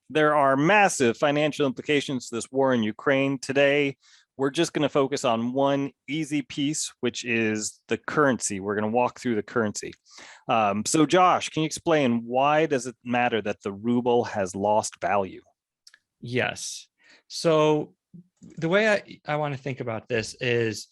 There are massive financial implications to this war in Ukraine. Today, we're just going to focus on one easy piece, which is the currency. We're going to walk through the currency. So, Josh, can you explain why does it matter that the ruble has lost value? Yes. So the way I want to think about this is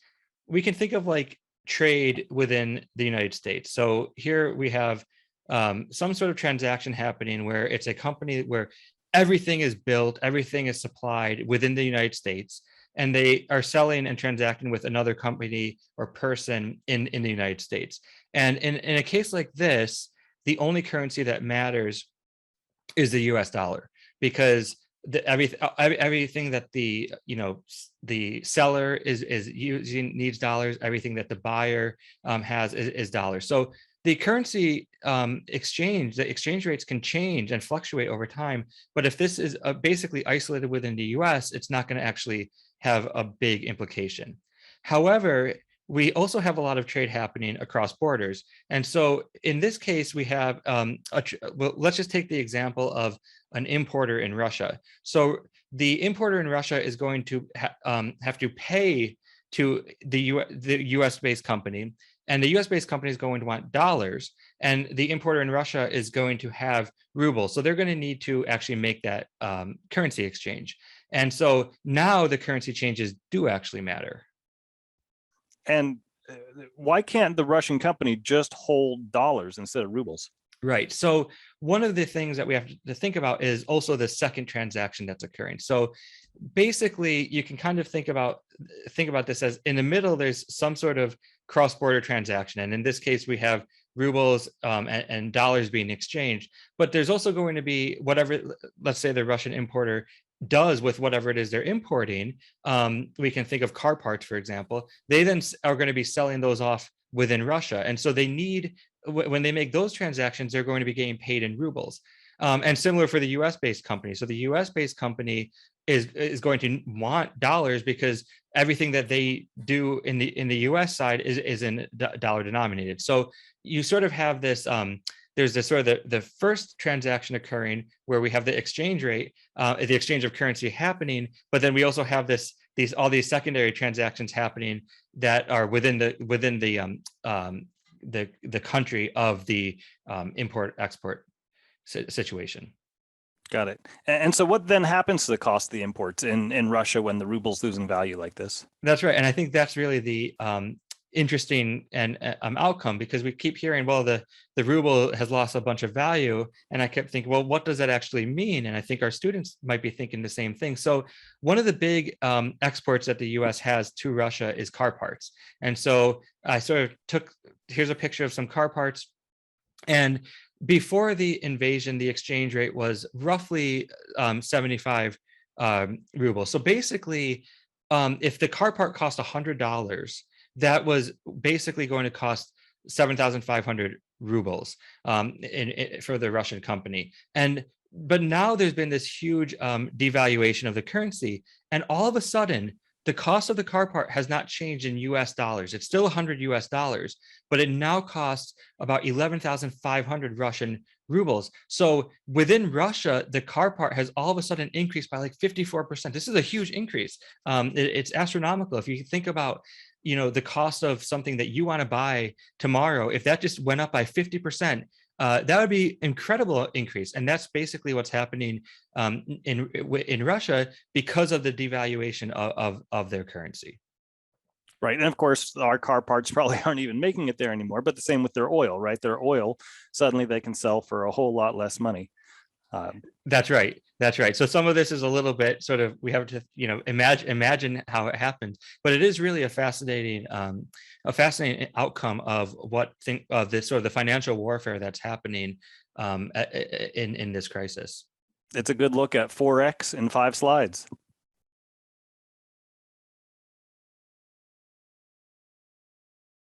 we can think of like trade within the United States. So here we have some sort of transaction happening where it's a company where everything is built, everything is supplied within the United States, and they are selling and transacting with another company or person in the United States. And in a case like this, the only currency that matters is the US dollar because everything that the seller is using needs dollars. Everything that the buyer has is dollars. So the currency the exchange rates can change and fluctuate over time. But if this is basically isolated within the US, it's not going to actually have a big implication. However, we also have a lot of trade happening across borders. And so in this case, we have, well, let's just take the example of an importer in Russia. So the importer in Russia is going to have to pay to the US based company, and the US based company is going to want dollars, and the importer in Russia is going to have rubles. So they're going to need to actually make that currency exchange. And so now the currency changes do actually matter. And why can't the Russian company just hold dollars instead of rubles? Right. So one of the things that we have to think about is also the second transaction that's occurring. So basically, you can kind of think about this as in the middle, there's some sort of cross-border transaction. And in this case, we have rubles and dollars being exchanged. But there's also going to be whatever, let's say the Russian importer does with whatever it is they're importing. We can think of car parts, for example. They then are going to be selling those off within Russia. And so they need, when they make those transactions, they're going to be getting paid in rubles. And similar for the US based company. So the US based company is going to want dollars because everything that they do in the US side is in dollar denominated. So you sort of have this there's this sort of the first transaction occurring where we have the exchange rate, the exchange of currency happening, but then we also have all these secondary transactions happening that are within the country of the import export situation. Got it. And so what then happens to the cost of the imports in Russia when the ruble's losing value like this? That's right, and I think that's really the interesting and outcome, because we keep hearing, well, the ruble has lost a bunch of value, and I kept thinking, well, what does that actually mean? And I think our students might be thinking the same thing. So one of the big exports that the U.S. has to Russia is car parts, and so I sort of here's a picture of some car parts, and before the invasion, the exchange rate was roughly 75 rubles. So basically, if the car part cost $100, that was basically going to cost 7,500 rubles for the Russian company. But now there's been this huge devaluation of the currency, and all of a sudden, the cost of the car part has not changed in US dollars. It's still 100 US dollars, but it now costs about 11,500 Russian rubles. So within Russia, the car part has all of a sudden increased by like 54%. This is a huge increase. It's astronomical. If you think about, the cost of something that you want to buy tomorrow, if that just went up by 50%, that would be incredible increase, and that's basically what's happening in Russia because of the devaluation of their currency. Right. And of course, our car parts probably aren't even making it there anymore, but the same with their oil, right? Their oil, suddenly they can sell for a whole lot less money. That's right. That's right. So some of this is a little bit sort of, we have to, imagine how it happened, but it is really a fascinating outcome of this sort of the financial warfare that's happening in this crisis. It's a good look at Forex in 5 slides.